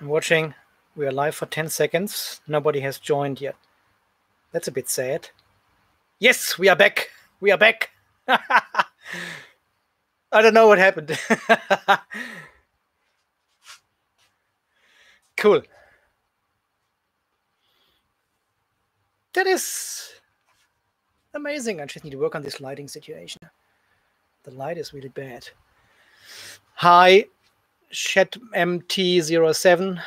I'm watching. We are live for 10 seconds. Nobody has joined yet. That's a bit sad. Yes, we are back. We are back. I don't know what happened. Cool. That is amazing. I just need to work on this lighting situation. The light is really bad. Hi, ChatMT07.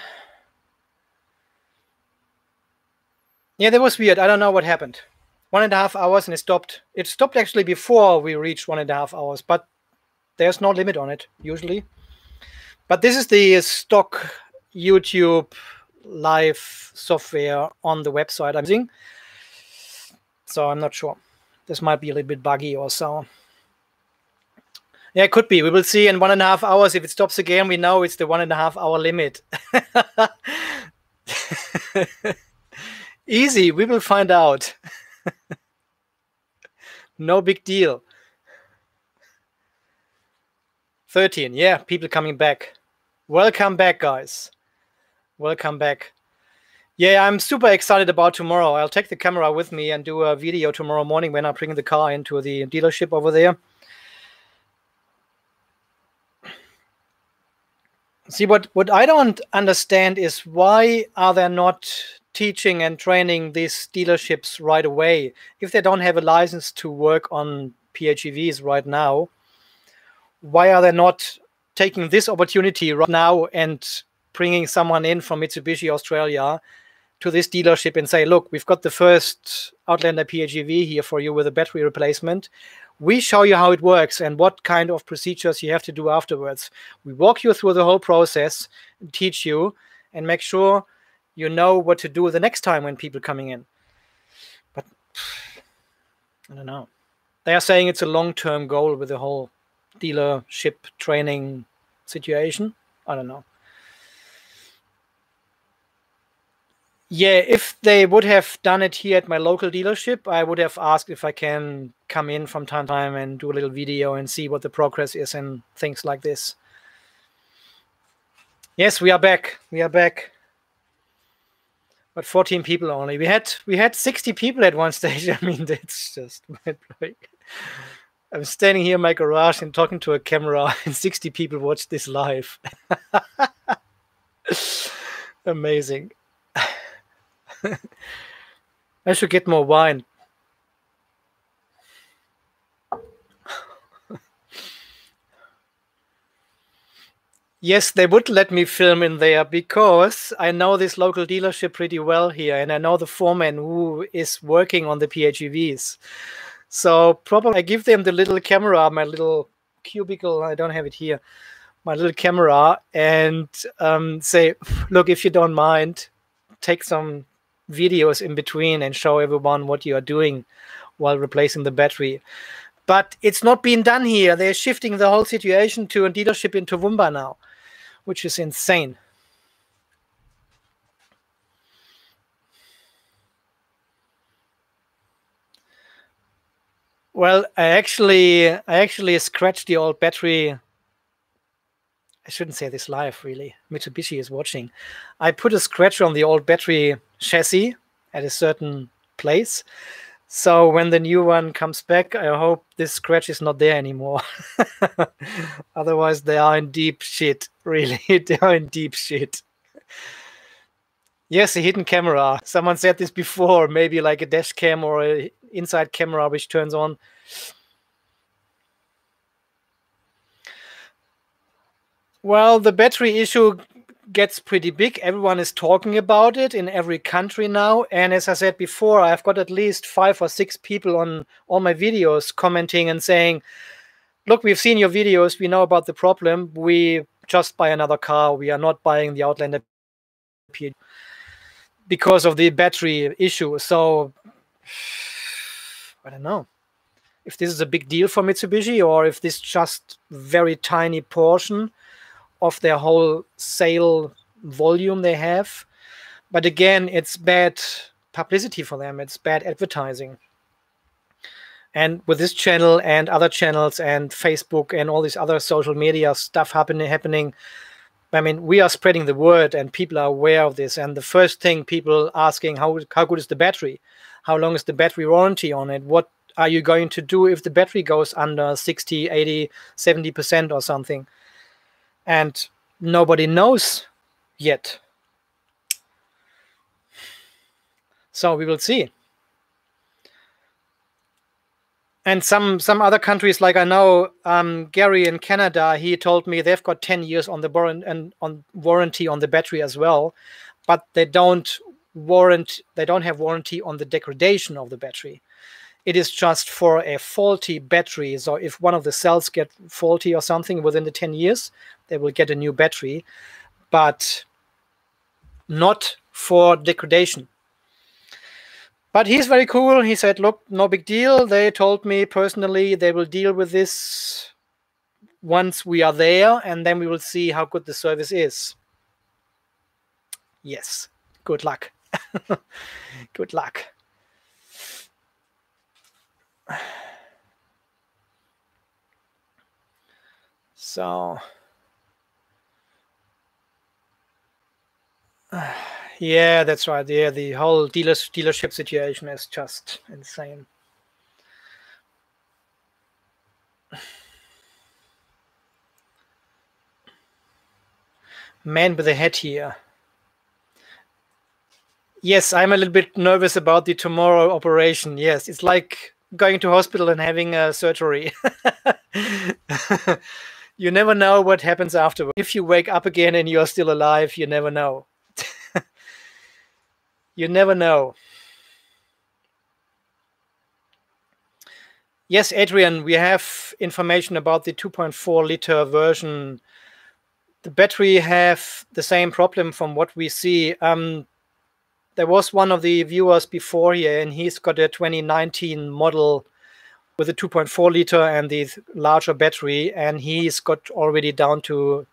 Yeah, that was weird. I don't know what happened. 1.5 hours and it stopped. It stopped actually before we reached 1.5 hours, but there's no limit on it usually. But this is the stock YouTube live software on the website I'm using. So I'm not sure. This might be a little bit buggy or so. Yeah, it could be. We will see in 1.5 hours. If it stops again, we know it's the 1.5 hour limit. Easy. We will find out. No big deal. 13. Yeah, people coming back. Welcome back, guys. Welcome back. Yeah, I'm super excited about tomorrow. I'll take the camera with me and do a video tomorrow morning when I bring the car into the dealership over there. See, what I don't understand is why are they not teaching and training these dealerships right away? If they don't have a license to work on PHEVs right now, why are they not taking this opportunity right now and bringing someone in from Mitsubishi Australia to this dealership and say, look, we've got the first Outlander PHEV here for you with a battery replacement. We show you how it works and what kind of procedures you have to do afterwards. We walk you through the whole process, teach you, and make sure you know what to do the next time when people coming in. But I don't know. They are saying it's a long-term goal with the whole dealership training situation. I don't know. Yeah, if they would have done it here at my local dealership, I would have asked if I can come in from time to time and do a little video and see what the progress is and things like this. Yes, we are back. We are back. But 14 people only. We had 60 people at one stage. I mean, that's just like I'm standing here in my garage and talking to a camera, and 60 people watch this live. Amazing. I should get more wine. Yes, they would let me film in there because I know this local dealership pretty well here, and I know the foreman who is working on the PHEVs. So probably I give them the little camera, my little cubicle, I don't have it here, my little camera, and say, look, if you don't mind, take some videos in between and show everyone what you are doing while replacing the battery. But it's not being done here. They're shifting the whole situation to a dealership in Toowoomba now, which is insane. Well, I actually scratched the old battery. I shouldn't say this live, really. Mitsubishi is watching. I put a scratch on the old battery chassis at a certain place. So when the new one comes back, I hope this scratch is not there anymore. Otherwise, they are in deep shit, really. They are in deep shit. Yes, a hidden camera. Someone said this before, maybe like a dash cam or an inside camera which turns on. Well, the battery issue gets pretty big. Everyone is talking about it in every country now. And as I said before, I've got at least 5 or 6 people on all my videos commenting and saying, look, we've seen your videos. We know about the problem. We just buy another car. We are not buying the Outlander PHEV because of the battery issue. So I don't know if this is a big deal for Mitsubishi or if this is just very tiny portion of their whole sale volume they have. But again, it's bad publicity for them. It's bad advertising. And with this channel and other channels and Facebook and all this other social media stuff happening, I mean, we are spreading the word and people are aware of this. And the first thing people asking, how good is the battery? How long is the battery warranty on it? What are you going to do if the battery goes under 60, 80, 70% or something? And nobody knows yet. So we will see. And some other countries, like I know Gary in Canada, he told me they've got 10 years on the warranty on the battery as well, but they don't have warranty on the degradation of the battery. It is just for a faulty battery. So if one of the cells get faulty or something within the 10 years, they will get a new battery, but not for degradation. But he's very cool. He said, look, no big deal. They told me personally they will deal with this once we are there, and then we will see how good the service is. Yes, good luck. Good luck. So, yeah, that's right. Yeah, the whole dealership situation is just insane. Man with a hat here. Yes, I'm a little bit nervous about the tomorrow operation. Yes, it's like going to hospital and having a surgery. You never know what happens afterwards. If you wake up again and you're still alive, you never know. You never know. Yes, Adrian, we have information about the 2.4 liter version. The battery have the same problem from what we see. There was one of the viewers before here, and he's got a 2019 model with a 2.4 liter and the larger battery, and he's got already down to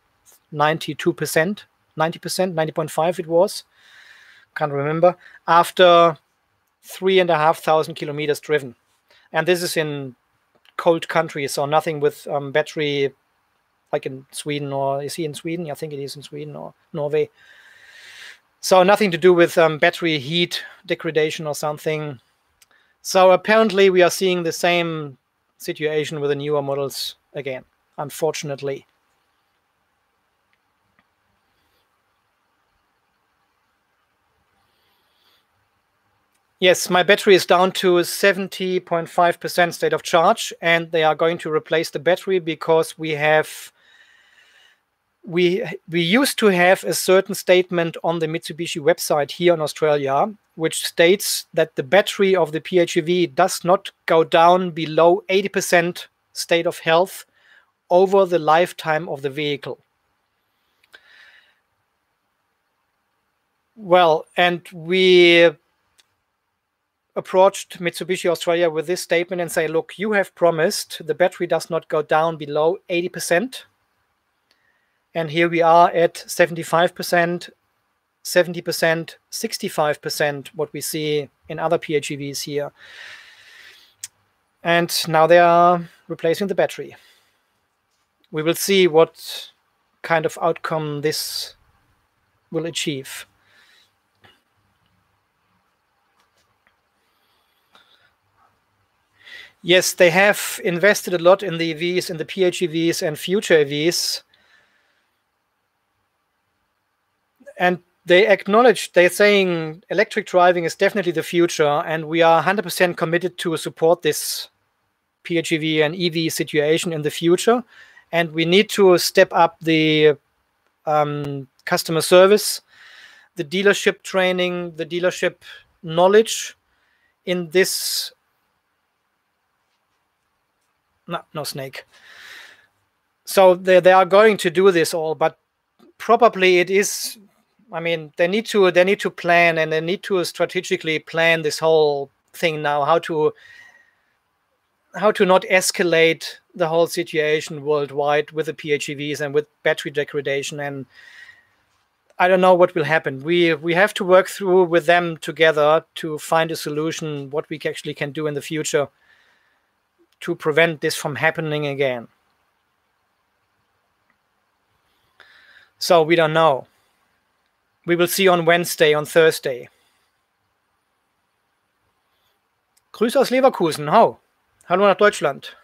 92%, 90%, 90.5 it was. Can't remember. After 3,500 kilometers driven. And this is in cold countries, so nothing with battery like in Sweden, or is he in Sweden? I think it is in Sweden or Norway. So nothing to do with battery heat degradation or something. So apparently we are seeing the same situation with the newer models again, unfortunately. Yes, my battery is down to 70.5% state of charge, and they are going to replace the battery because we used to have a certain statement on the Mitsubishi website here in Australia, which states that the battery of the PHEV does not go down below 80% state of health over the lifetime of the vehicle. Well, and we approached Mitsubishi Australia with this statement and say, look, you have promised the battery does not go down below 80%. And here we are at 75%, 70%, 65%, what we see in other PHEVs here. And now they are replacing the battery. We will see what kind of outcome this will achieve. Yes, they have invested a lot in the EVs, in the PHEVs and future EVs. And they acknowledge, they're saying electric driving is definitely the future, and we are 100% committed to support this PHEV and EV situation in the future. And we need to step up the customer service, the dealership training, the dealership knowledge in this. No snake. So they are going to do this all, but probably it is. I mean, they need to plan, and they need to strategically plan this whole thing now. How to not escalate the whole situation worldwide with the PHEVs and with battery degradation. And I don't know what will happen. We have to work through with them together to find a solution, what we actually can do in the future to prevent this from happening again. So we don't know. We will see on Wednesday, on Thursday. Grüße aus Leverkusen. Hallo nach Deutschland.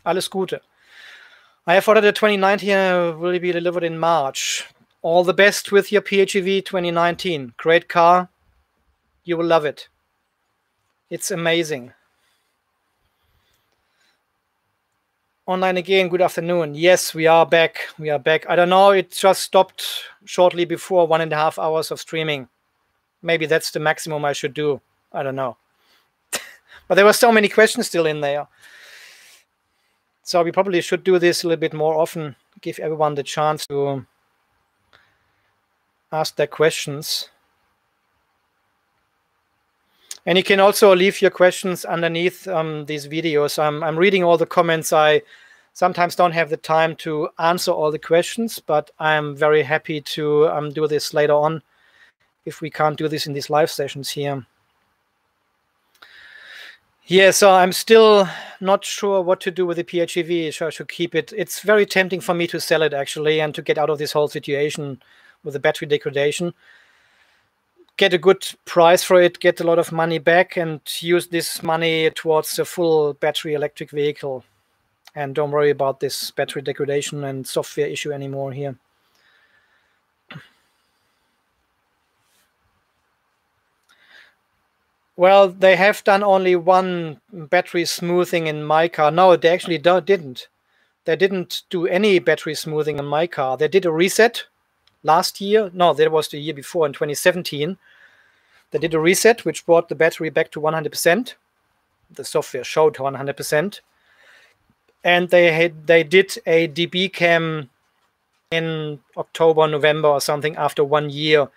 Alles Gute. I have ordered a 2019, will be delivered in March. All the best with your PHEV 2019. Great car. You will love it. It's amazing. Online again, good afternoon. Yes, we are back. We are back. I don't know, it just stopped shortly before 1.5 hours of streaming. Maybe that's the maximum I should do. I don't know. But there were so many questions still in there. So we probably should do this a little bit more often, give everyone the chance to ask their questions. And you can also leave your questions underneath these videos. I'm reading all the comments. I sometimes don't have the time to answer all the questions, but I'm very happy to do this later on if we can't do this in these live sessions here. Yeah, so I'm still not sure what to do with the PHEV. I should keep it. It's very tempting for me to sell it, actually, and to get out of this whole situation with the battery degradation. Get a good price for it, get a lot of money back, and use this money towards a full battery electric vehicle. And don't worry about this battery degradation and software issue anymore here. Well, they have done only one battery smoothing in my car. No, they actually didn't. They didn't do any battery smoothing in my car. They did a reset last year. No, that was the year before, in 2017. They did a reset, which brought the battery back to 100%. The software showed 100%. And they did a DB cam in October, November or something after 1 year.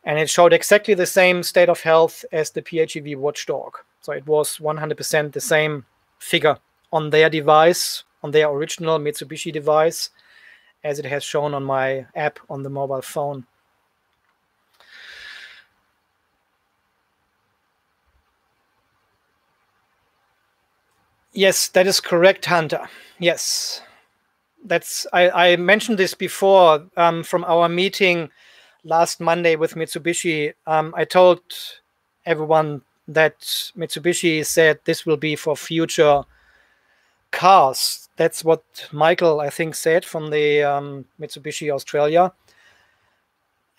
And it showed exactly the same state of health as the PHEV Watchdog. So it was 100% the same figure on their device, on their original Mitsubishi device, as it has shown on my app on the mobile phone. Yes, that is correct, Hunter. Yes. I mentioned this before from our meeting last Monday with Mitsubishi. I told everyone that Mitsubishi said this will be for future cars. That's what Michael, I think, said from the Mitsubishi Australia.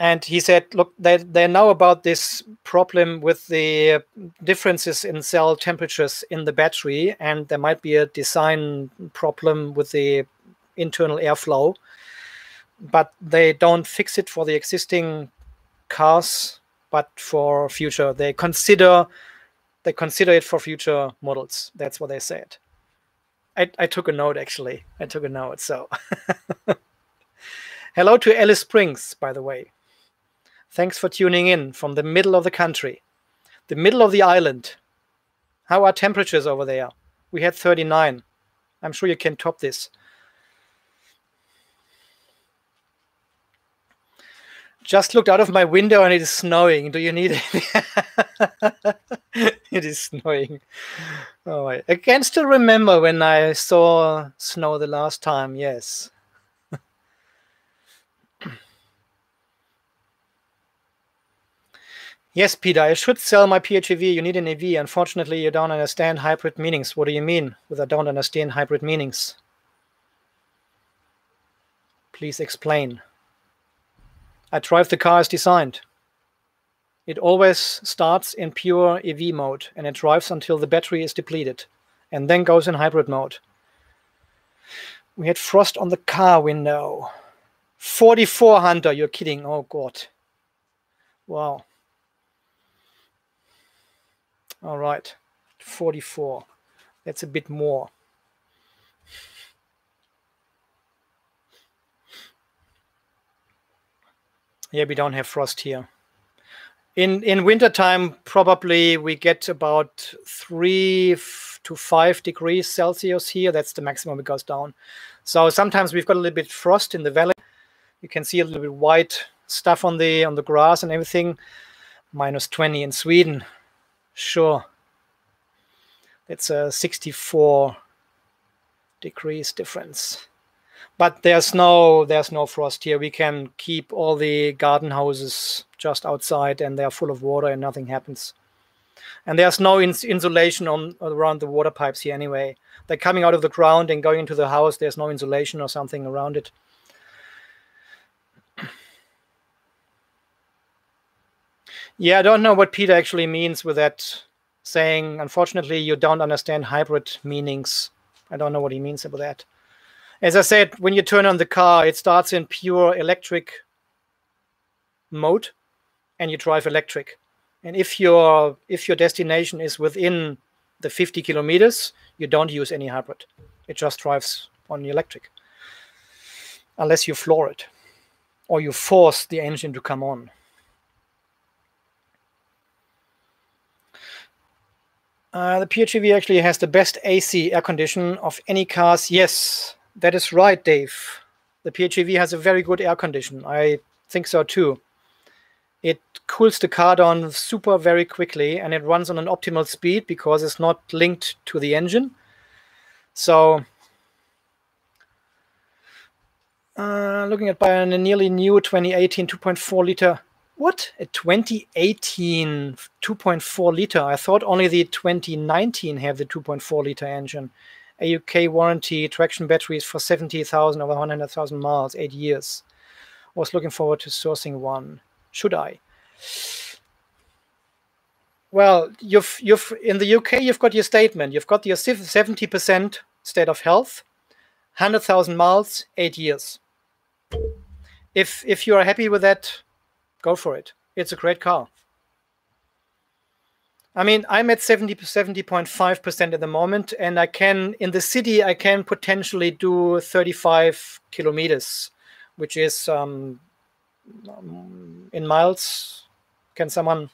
And he said, look, they know about this problem with the differences in cell temperatures in the battery, and there might be a design problem with the internal airflow, but they don't fix it for the existing cars, but for future. They consider it for future models. That's what they said. I took a note, actually. I took a note, so. Hello to Alice Springs, by the way. Thanks for tuning in from the middle of the country, the middle of the island. How are temperatures over there? We had 39. I'm sure you can top this. Just looked out of my window and it is snowing. Do you need it? It is snowing. Oh, I can still remember when I saw snow the last time. Yes. Yes, Peter, I should sell my PHEV. You need an EV. Unfortunately, you don't understand hybrid meanings. What do you mean with I don't understand hybrid meanings? Please explain. I drive the car as designed. It always starts in pure EV mode, and it drives until the battery is depleted, and then goes in hybrid mode. We had frost on the car window. 44, Hunter, you're kidding. Oh, God. Wow. All right, 44. That's a bit more. Yeah, we don't have frost here. In wintertime, probably we get about 3 to 5 degrees Celsius here. That's the maximum it goes down. So sometimes we've got a little bit frost in the valley. You can see a little bit white stuff on the grass and everything. -20 in Sweden. Sure. It's a 64 degrees difference. But there's no frost here. We can keep all the garden hoses just outside, and they're full of water, and nothing happens. And there's no insulation around the water pipes here anyway. They're coming out of the ground and going into the house. There's no insulation or something around it. Yeah, I don't know what Peter actually means with that saying, unfortunately, you don't understand hybrid meanings. I don't know what he means about that. As I said, when you turn on the car, it starts in pure electric mode, and you drive electric. And if your destination is within the 50 kilometers, you don't use any hybrid. It just drives on the electric, unless you floor it or you force the engine to come on. The PHEV actually has the best AC air condition of any cars. Yes, that is right, Dave. The PHEV has a very good air condition. I think so too. It cools the car down super very quickly, and it runs on an optimal speed because it's not linked to the engine. So, looking at by a nearly new 2018 2.4 liter. What? A 2018 2.4 liter? I thought only the 2019 have the 2.4 liter engine. A UK warranty, traction batteries for 70,000 over 100,000 miles, 8 years. I was looking forward to sourcing one. Should I? Well, you've in the UK, you've got your statement. You've got your 70% state of health, 100,000 miles, 8 years. If you are happy with that, go for it. It's a great car. I mean, I'm at 70.5% at the moment, and I can, in the city, I can potentially do 35 kilometers, which is in miles. Can someone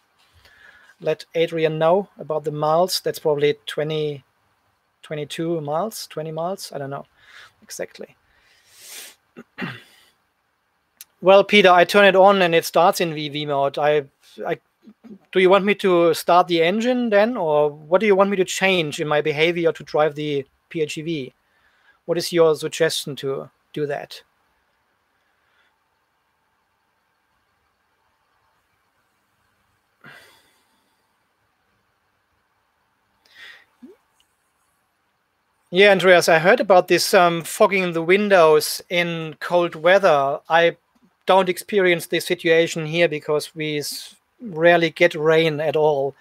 let Adrian know about the miles? That's probably 22 miles, 20 miles. I don't know exactly. Well, Peter, I turn it on and it starts in VV mode. Do you want me to start the engine then, or what do you want me to change in my behavior to drive the PHEV? What is your suggestion to do that? Yeah, Andreas, I heard about this fogging the windows in cold weather. I don't experience this situation here because we rarely get rain at all.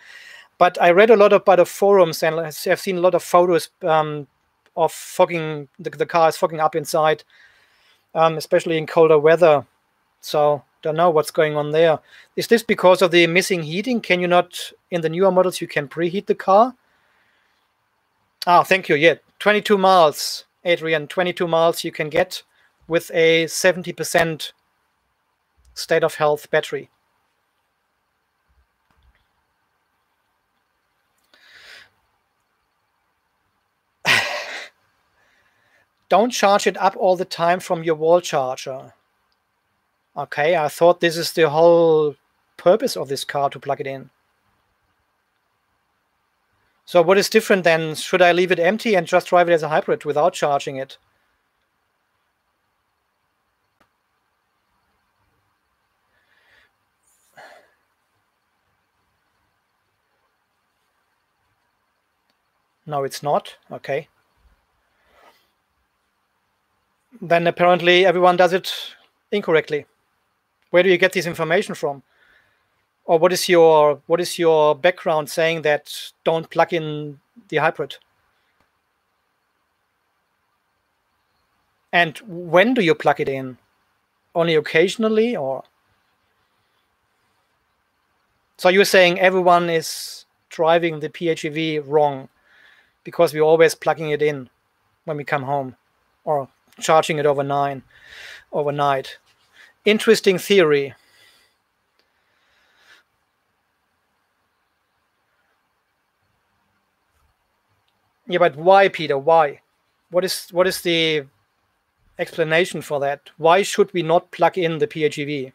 But I read a lot about the forums and I've seen a lot of photos of fogging, the car is fogging up inside, especially in colder weather. So don't know what's going on there. Is this because of the missing heating? Can you not, in the newer models, you can preheat the car? Ah, thank you. Yeah, 22 miles, Adrian, 22 miles you can get with a 70% state of health battery. Don't charge it up all the time from your wall charger. Okay, I thought this is the whole purpose of this car, to plug it in. So what is different then? Should I leave it empty and just drive it as a hybrid without charging it? No, it's not. Okay. Then apparently everyone does it incorrectly. Where do you get this information from? Or what is your background saying that don't plug in the hybrid? And when do you plug it in? Only occasionally, or? So you're saying everyone is driving the PHEV wrong because we're always plugging it in when we come home or charging it overnight. Interesting theory. Yeah, but why, Peter? Why? What is the explanation for that? Why should we not plug in the PHEV?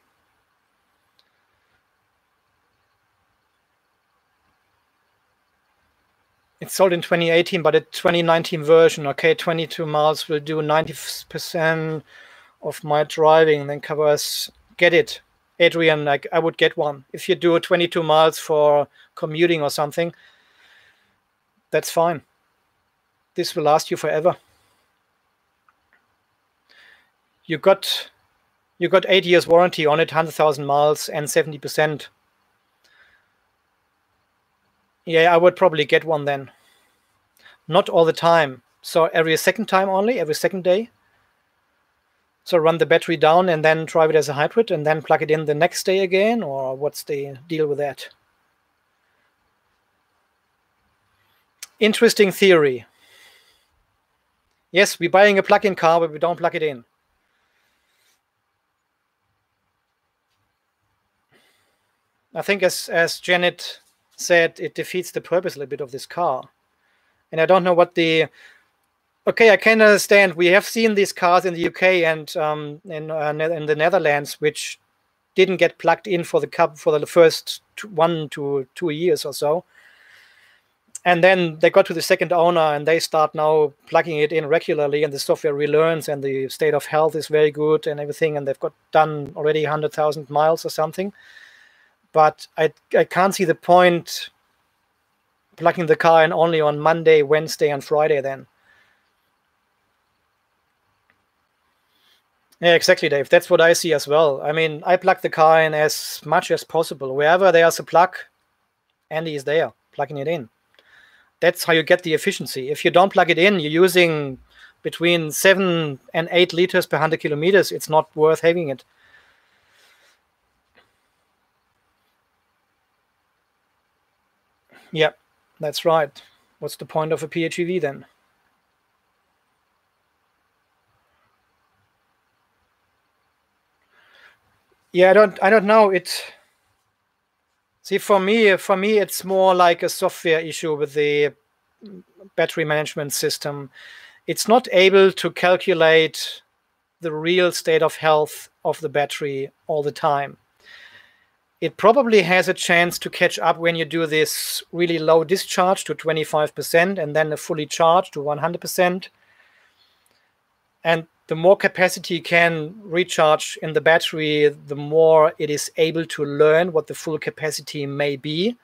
It's sold in 2018, but a 2019 version. Okay, 22 miles will do 90% of my driving, then covers. Get it, Adrian? Like, I would get one. If you do 22 miles for commuting or something, that's fine. This will last you forever. You got 8 years warranty on it, 100,000 miles and 70%. Yeah, I would probably get one then. Not all the time. So every second time only, every second day. So run the battery down and then drive it as a hybrid and then plug it in the next day again, or what's the deal with that? Interesting theory. Yes, we're buying a plug-in car, but we don't plug it in. I think as Janet said, it defeats the purpose a little bit of this car. And I don't know what the... Okay, I can understand. We have seen these cars in the UK and in the Netherlands, which didn't get plugged in for the first 1 to 2 years or so. And then they got to the second owner and they start now plugging it in regularly, and the software relearns and the state of health is very good and everything, and they've got done already 100,000 miles or something. But I can't see the point plugging the car in only on Monday, Wednesday, and Friday then. Yeah, exactly, Dave. That's what I see as well. I mean, I plug the car in as much as possible. Wherever there's a plug, Andy is there, plugging it in. That's how you get the efficiency. If you don't plug it in, you're using between 7 and 8 liters per 100 kilometers. It's not worth having it. Yeah, that's right. What's the point of a PHEV then? Yeah, I don't know. See, for me, it's more like a software issue with the battery management system. It's not able to calculate the real state of health of the battery all the time. It probably has a chance to catch up when you do this really low discharge to 25% and then a fully charged to 100%. And the more capacity you can recharge in the battery, the more it is able to learn what the full capacity may be.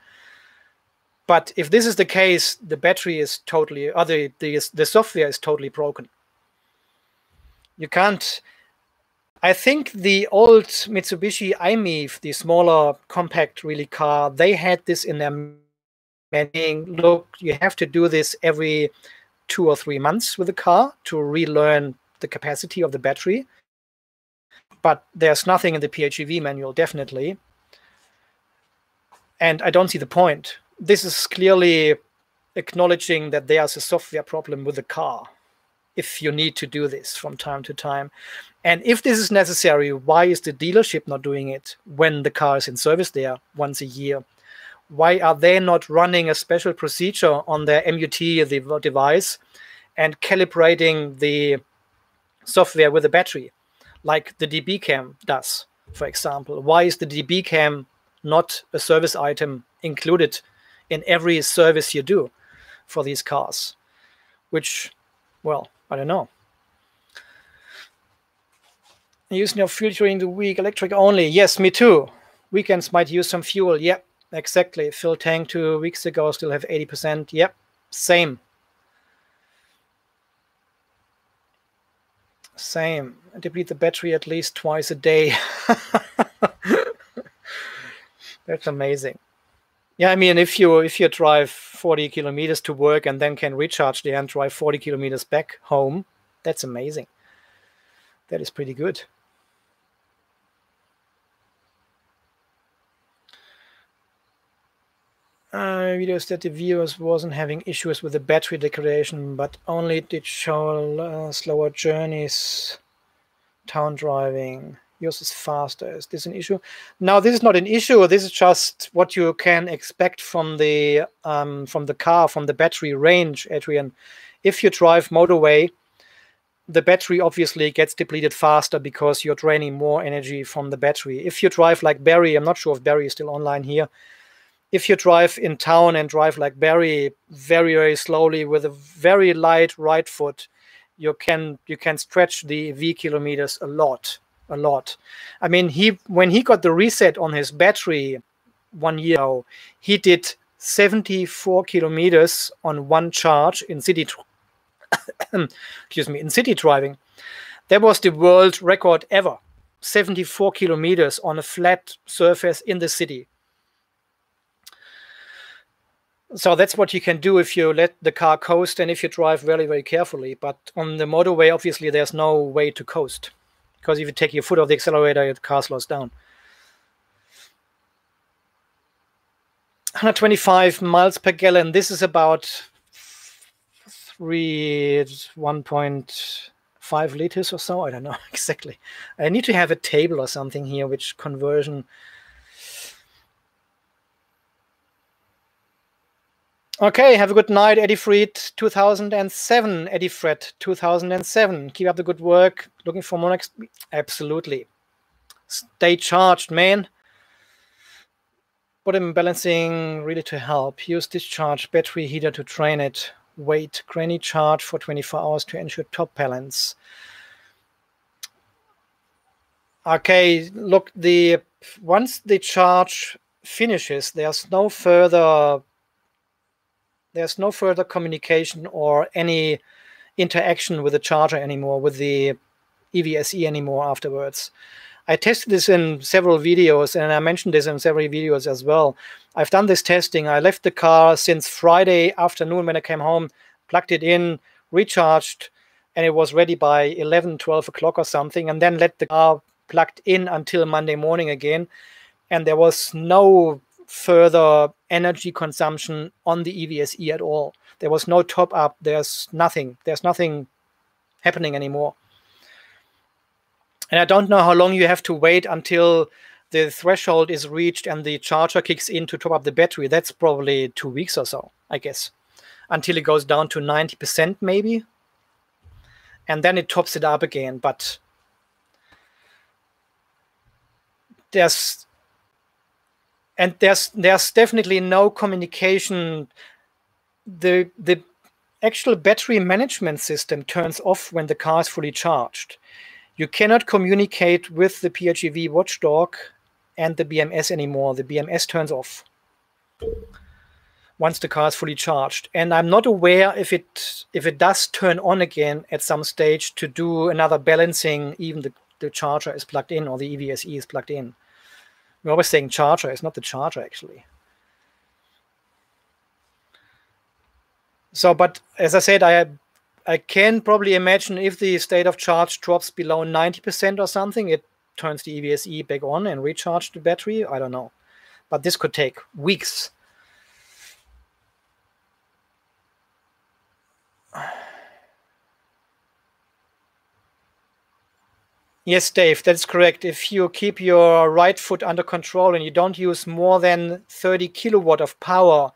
But if this is the case, the battery is totally, or the software is totally broken. You can't. I think the old Mitsubishi i-MiEV, the smaller compact really car, they had this in their manual. Look, you have to do this every 2 or 3 months with the car to relearn the capacity of the battery. But there's nothing in the PHEV manual, definitely. And I don't see the point. This is clearly acknowledging that there's a software problem with the car if you need to do this from time to time. And if this is necessary, why is the dealership not doing it when the car is in service there once a year? Why are they not running a special procedure on their MUT, the device, and calibrating the software with the battery, like the DB cam does, for example? Why is the DB cam not a service item included in every service you do for these cars? Which, well, I don't know. Using your fuel during the week, electric only. Yes, me too. Weekends might use some fuel. Yep, exactly. Filled tank 2 weeks ago, still have 80%. Yep, same. Same. Deplete the battery at least twice a day. That's amazing. Yeah, I mean, if you drive 40 kilometers to work and then can recharge there and drive 40 kilometers back home, that's amazing. That is pretty good. Videos that the viewers wasn't having issues with the battery degradation, but only did show slower journeys, town driving. Yours is faster. Is this an issue? No, this is not an issue. This is just what you can expect from the car, from the battery range, Adrian. If you drive motorway, the battery obviously gets depleted faster because you're draining more energy from the battery. If you drive like Barry, I'm not sure if Barry is still online here. if you drive in town and drive like Barry very, very slowly with a very light right foot, you can stretch the V kilometers a lot. I mean, when he got the reset on his battery 1 year ago, he did 74 kilometers on one charge in city excuse me, in city driving. That was the world record ever. 74 kilometers on a flat surface in the city. So that's what you can do if you let the car coast and if you drive very, very carefully. But on the motorway, obviously, there's no way to coast, because if you take your foot off the accelerator, the car slows down. 125 miles per gallon. This is about 1.5 liters or so. I don't know exactly. I need to have a table or something here, which conversion. Okay, have a good night, Eddie Fried 2007. Eddie Fred 2007. Keep up the good work. Looking for more next. Absolutely. Stay charged, man. Bottom balancing really to help. Use discharge battery heater to train it. Wait, granny charge for 24 hours to ensure top balance. Okay, look, once the charge finishes, there's no further communication or any interaction with the charger anymore, with the EVSE anymore afterwards. I tested this in several videos, and I mentioned this in several videos as well. I've done this testing. I left the car since Friday afternoon when I came home, plugged it in, recharged, and it was ready by 11, 12 o'clock or something, and then let the car plugged in until Monday morning again. And there was no further energy consumption on the EVSE at all. There was no top up. There's nothing happening anymore. And I don't know how long you have to wait until the threshold is reached and the charger kicks in to top up the battery. That's probably 2 weeks or so, I guess, until it goes down to 90% maybe. And then it tops it up again. But there's definitely no communication. The actual battery management system turns off when the car is fully charged. You cannot communicate with the PHEV Watchdog and the BMS anymore. The BMS turns off once the car is fully charged. And I'm not aware if it does turn on again at some stage to do another balancing, even the charger is plugged in or the EVSE is plugged in. We're always saying charger, it's not the charger actually. So, but as I said, I can probably imagine if the state of charge drops below 90% or something, it turns the EVSE back on and recharge the battery. I don't know. But this could take weeks. Yes, Dave, that's correct. If you keep your right foot under control and you don't use more than 30 kilowatt of power,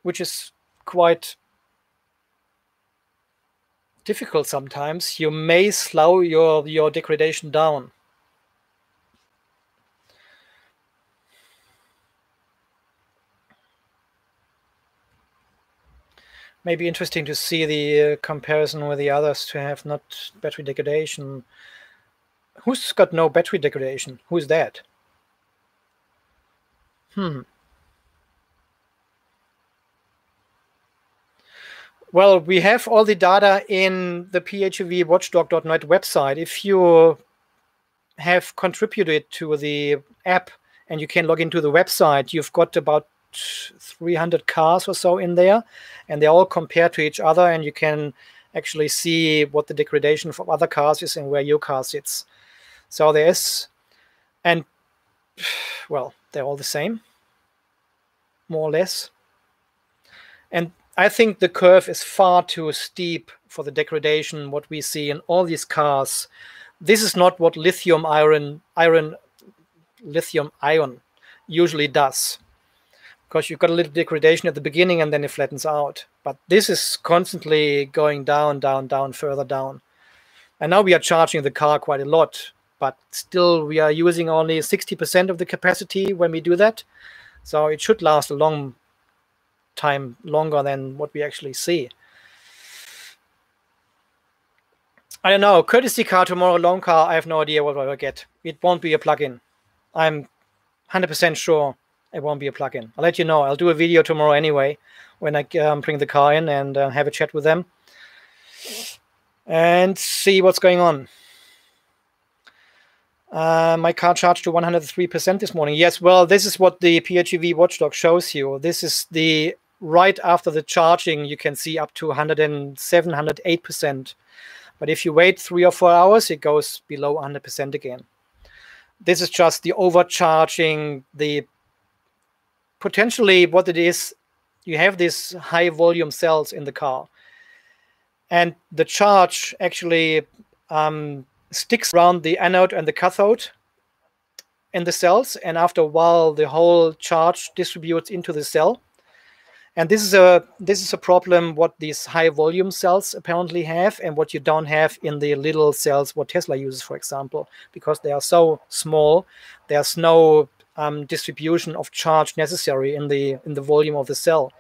which is quite difficult sometimes, you may slow your degradation down. Maybe interesting to see the comparison with the others to have not battery degradation. Who's got no battery degradation? Who's that? Well, we have all the data in the PHEVWatchdog.net website. If you have contributed to the app and you can log into the website, you've got about 300 cars or so in there, and they're all compared to each other, and you can actually see what the degradation from other cars is and where your car sits. So there's, and well, they're all the same, more or less. And I think the curve is far too steep for the degradation what we see in all these cars. This is not what lithium ion usually does, because you've got a little degradation at the beginning and then it flattens out. But this is constantly going down, down, down, further down. And now we are charging the car quite a lot, but still we are using only 60% of the capacity when we do that. So it should last a long time, longer than what we actually see. I don't know. Courtesy car tomorrow, loan car, I have no idea what I will get. It won't be a plug-in. I'm 100% sure it won't be a plug-in. I'll let you know. I'll do a video tomorrow anyway when I bring the car in and have a chat with them and see what's going on. My car charged to 103% this morning. Yes, well, this is what the PHEV Watchdog shows you. This is the right after the charging, you can see up to 107, 108%. But if you wait 3 or 4 hours, it goes below 100% again. This is just the overcharging, the potentially what it is. You have these high volume cells in the car, and the charge actually sticks around the anode and the cathode in the cells, and after a while the whole charge distributes into the cell. And this is a problem what these high volume cells apparently have, and what you don't have in the little cells what Tesla uses, for example, because they are so small. There's no distribution of charge necessary in the volume of the cell.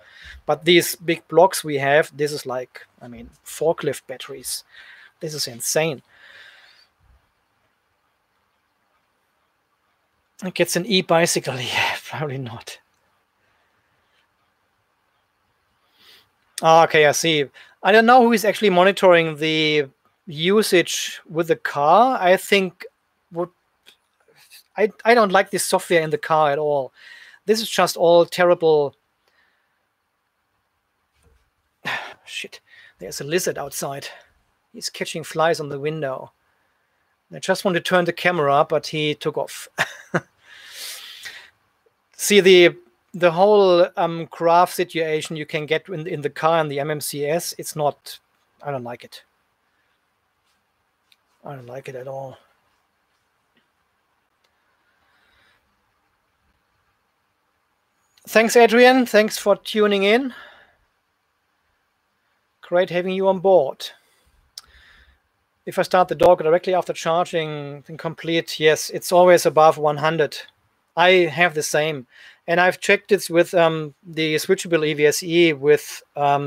But these big blocks we have, this is like, I mean, forklift batteries. This is insane. It gets an e-bicycle. Yeah, probably not. Okay, I see. I don't know who is actually monitoring the usage with the car. I think I don't like this software in the car at all. This is just all terrible. Shit, there's a lizard outside. He's catching flies on the window. I just want to turn the camera, but he took off. See, the whole craft situation you can get in the car and the MMCS, it's not, I don't like it. I don't like it at all. Thanks, Adrian. Thanks for tuning in. Great having you on board. If I start the dog directly after charging and complete, yes, it's always above 100. I have the same. And I've checked it with the switchable EVSE with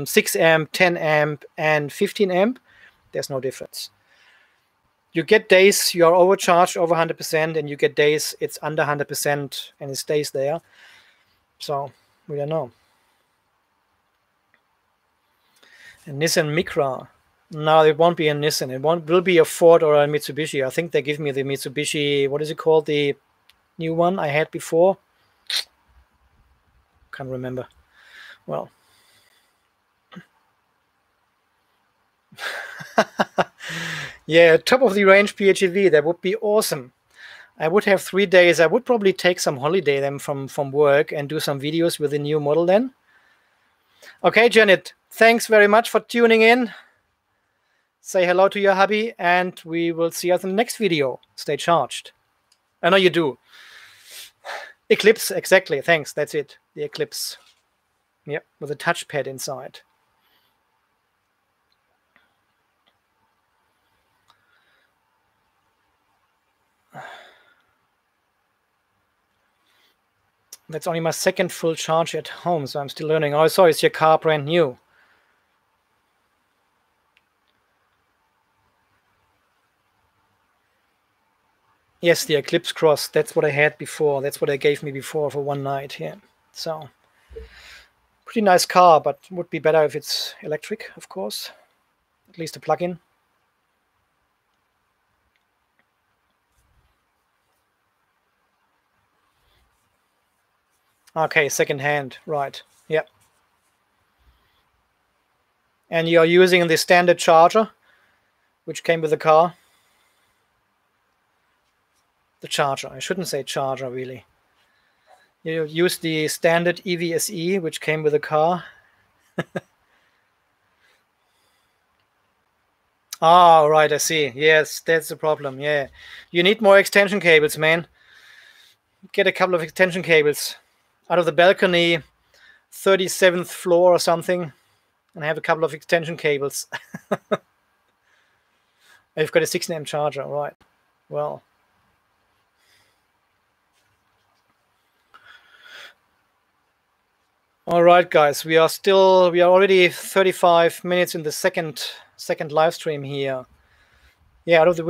6 amp, 10 amp, and 15 amp. There's no difference. You get days you are overcharged over 100%, and you get days it's under 100% and it stays there. So we don't know. And Nissan Micra. No, it won't be a Nissan. It will be a Ford or a Mitsubishi. I think they give me the Mitsubishi, what is it called? The new one I had before. Can't remember. Well. Yeah, top of the range PHEV, that would be awesome. I would have 3 days. I would probably take some holiday then from work and do some videos with the new model then. Okay, Janet, thanks very much for tuning in. Say hello to your hubby, and we will see us in the next video. Stay charged. I know you do. Eclipse, exactly. Thanks. That's it. The Eclipse. Yep, with a touchpad inside. That's only my second full charge at home, so I'm still learning. Oh, so is your car brand new? Yes, the Eclipse Cross. That's what I had before. That's what they gave me before for one night. Yeah. So, pretty nice car, but would be better if it's electric, of course. At least a plug-in. Okay, second hand. Right. Yep. And you're using the standard charger, which came with the car. The charger. I shouldn't say charger, really. You use the standard EVSE, which came with the car. Ah, right, I see. Yes, that's the problem. Yeah. You need more extension cables, man. Get a couple of extension cables out of the balcony, 37th floor or something, and have a couple of extension cables. I've got a 16 amp charger, right. Well. All right, guys, we are already 35 minutes in the second live stream here. Yeah, out of the